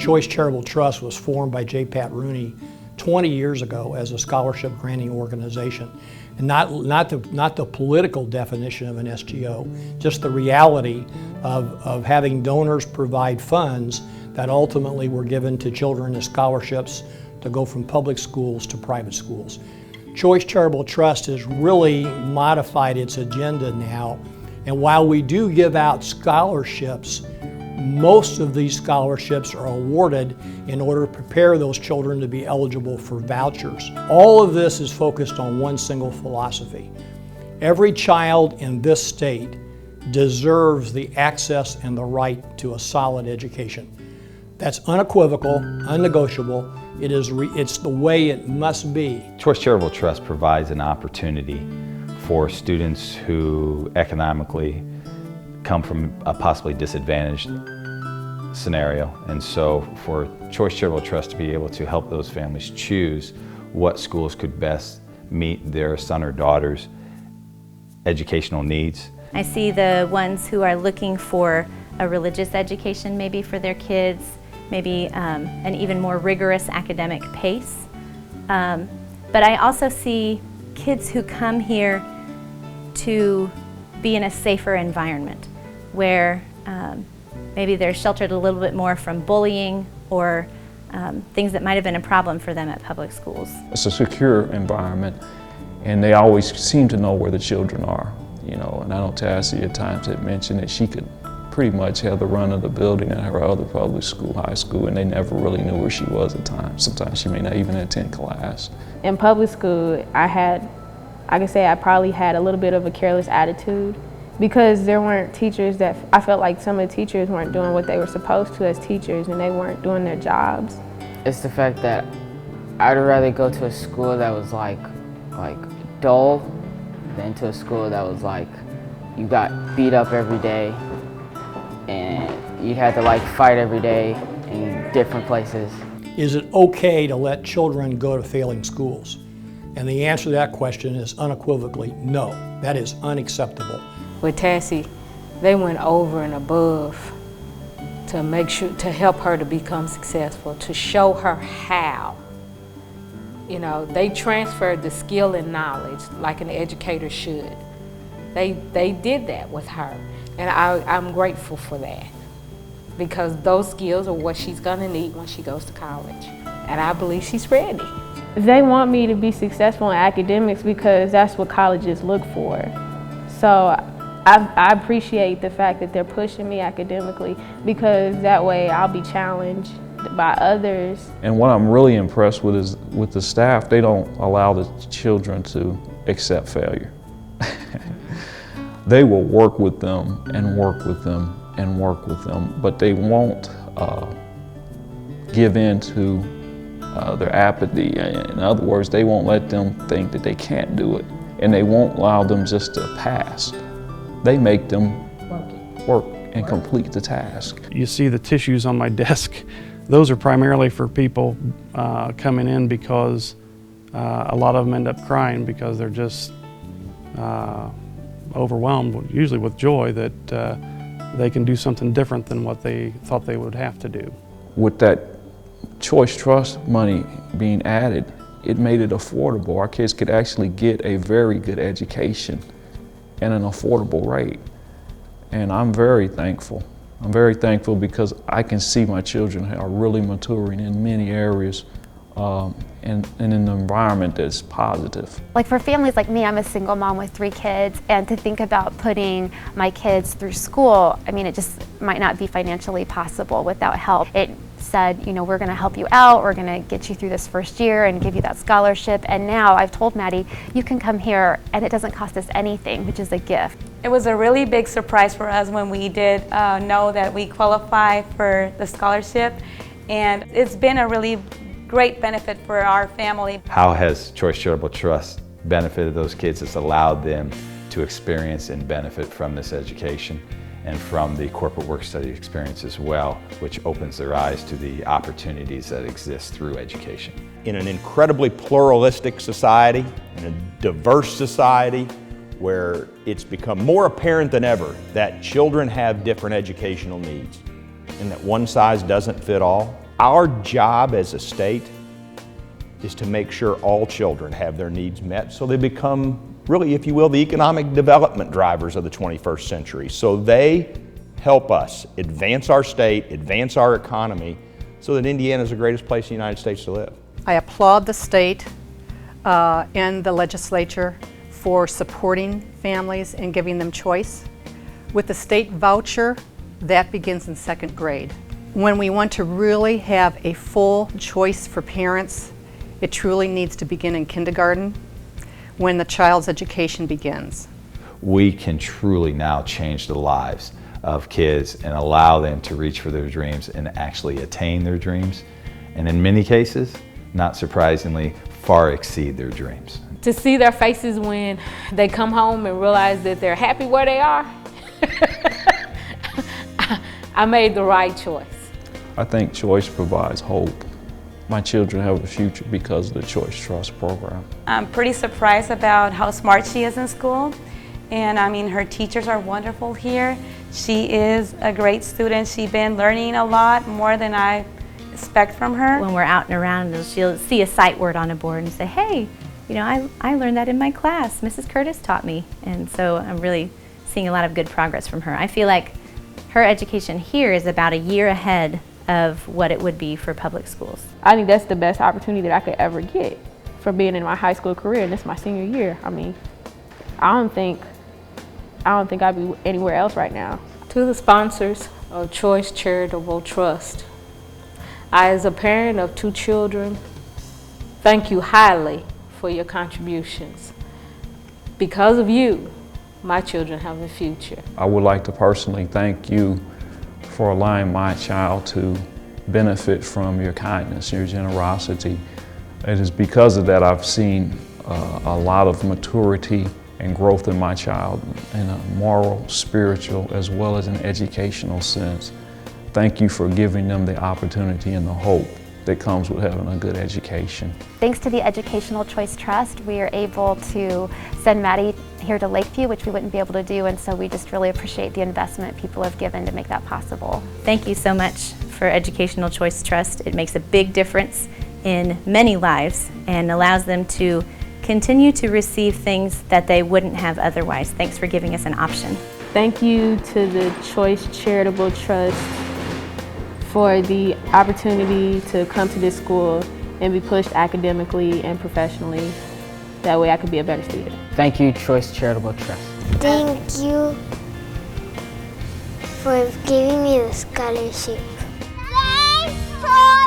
Choice Charitable Trust was formed by J. Pat Rooney 20 years ago as a scholarship granting organization. And not the political definition of an SGO, just the reality of having donors provide funds that ultimately were given to children as scholarships to go from public schools to private schools. Choice Charitable Trust has really modified its agenda now, and while we do give out scholarships, most of these scholarships are awarded in order to prepare those children to be eligible for vouchers. All of this is focused on one single philosophy. Every child in this state deserves the access and the right to a solid education. That's unequivocal, unnegotiable. It's the way it must be. Choice Charitable Trust provides an opportunity for students who economically come from a possibly disadvantaged scenario. And so for Choice Charitable Trust to be able to help those families choose what schools could best meet their son or daughter's educational needs. I see the ones who are looking for a religious education maybe for their kids, maybe an even more rigorous academic pace. But I also see kids who come here to be in a safer environment where maybe they're sheltered a little bit more from bullying or things that might have been a problem for them at public schools. It's a secure environment, and they always seem to know where the children are, you know. And I know Tassie at times had mentioned that she could pretty much have the run of the building at her other public school, high school, and they never really knew where she was at times. Sometimes she may not even attend class. In public school, I can say I probably had a little bit of a careless attitude because there weren't teachers that, I felt like some of the teachers weren't doing what they were supposed to as teachers, and they weren't doing their jobs. It's the fact that I'd rather go to a school that was like dull than to a school that was like you got beat up every day and you had to like fight every day in different places. Is it okay to let children go to failing schools? And the answer to that question is unequivocally no. That is unacceptable. With Tassie, they went over and above to make sure, to help her to become successful, to show her how. You know, they transferred the skill and knowledge like an educator should. They did that with her, and I'm grateful for that because those skills are what she's gonna need when she goes to college, and I believe she's ready. They want me to be successful in academics because that's what colleges look for. So I appreciate the fact that they're pushing me academically because that way I'll be challenged by others. And what I'm really impressed with is with the staff, they don't allow the children to accept failure. They will work with them and work with them and work with them, but they won't give in to their apathy. In other words, they won't let them think that they can't do it, and they won't allow them just to pass. They make them work and complete the task. You see the tissues on my desk. Those are primarily for people coming in because a lot of them end up crying because they're just overwhelmed, usually with joy, that they can do something different than what they thought they would have to do. With that Choice Trust money being added, it made it affordable. Our kids could actually get a very good education at an affordable rate. And I'm very thankful. I'm very thankful because I can see my children are really maturing in many areas and in an environment that's positive. Like for families like me, I'm a single mom with 3 kids, and to think about putting my kids through school, I mean, it just might not be financially possible without help. It said, you know, we're going to help you out, we're going to get you through this first year and give you that scholarship. And now I've told Maddie, you can come here and it doesn't cost us anything, which is a gift. It was a really big surprise for us when we did know that we qualify for the scholarship, and it's been a really great benefit for our family. How has Choice Charitable Trust benefited those kids? It's allowed them to experience and benefit from this education and from the corporate work study experience as well, which opens their eyes to the opportunities that exist through education. In an incredibly pluralistic society, in a diverse society, where it's become more apparent than ever that children have different educational needs and that one size doesn't fit all, Our job as a state is to make sure all children have their needs met so they become, really, if you will, the economic development drivers of the 21st century. So they help us advance our state, advance our economy, so that Indiana is the greatest place in the United States to live. I applaud the state and the legislature for supporting families and giving them choice. With the state voucher, that begins in second grade. When we want to really have a full choice for parents, it truly needs to begin in kindergarten when the child's education begins. We can truly now change the lives of kids and allow them to reach for their dreams and actually attain their dreams. And in many cases, not surprisingly, far exceed their dreams. To see their faces when they come home and realize that they're happy where they are, I made the right choice. I think choice provides hope. My children have a future because of the Choice Trust program. I'm pretty surprised about how smart she is in school. And I mean, her teachers are wonderful here. She is a great student. She's been learning a lot more than I expect from her. When we're out and around, she'll see a sight word on a board and say, hey, you know, I learned that in my class. Mrs. Curtis taught me. And so I'm really seeing a lot of good progress from her. I feel like her education here is about a year ahead of what it would be for public schools. I think that's the best opportunity that I could ever get from being in my high school career, and it's my senior year. I mean, I don't think I'd be anywhere else right now. To the sponsors of Choice Charitable Trust, I, as a parent of 2 children, thank you highly for your contributions. Because of you, my children have a future. I would like to personally thank you for allowing my child to benefit from your kindness, your generosity. It is because of that I've seen a lot of maturity and growth in my child in a moral, spiritual, as well as an educational sense. Thank you for giving them the opportunity and the hope that comes with having a good education. Thanks to the Educational Choice Trust, we are able to send Maddie here to Lakeview, which we wouldn't be able to do, and so we just really appreciate the investment people have given to make that possible. Thank you so much for Educational Choice Trust. It makes a big difference in many lives and allows them to continue to receive things that they wouldn't have otherwise. Thanks for giving us an option. Thank you to the Choice Charitable Trust for the opportunity to come to this school and be pushed academically and professionally. That way I could be a better student. Thank you, Choice Charitable Trust. Thank you for giving me the scholarship. Thanks, Troy!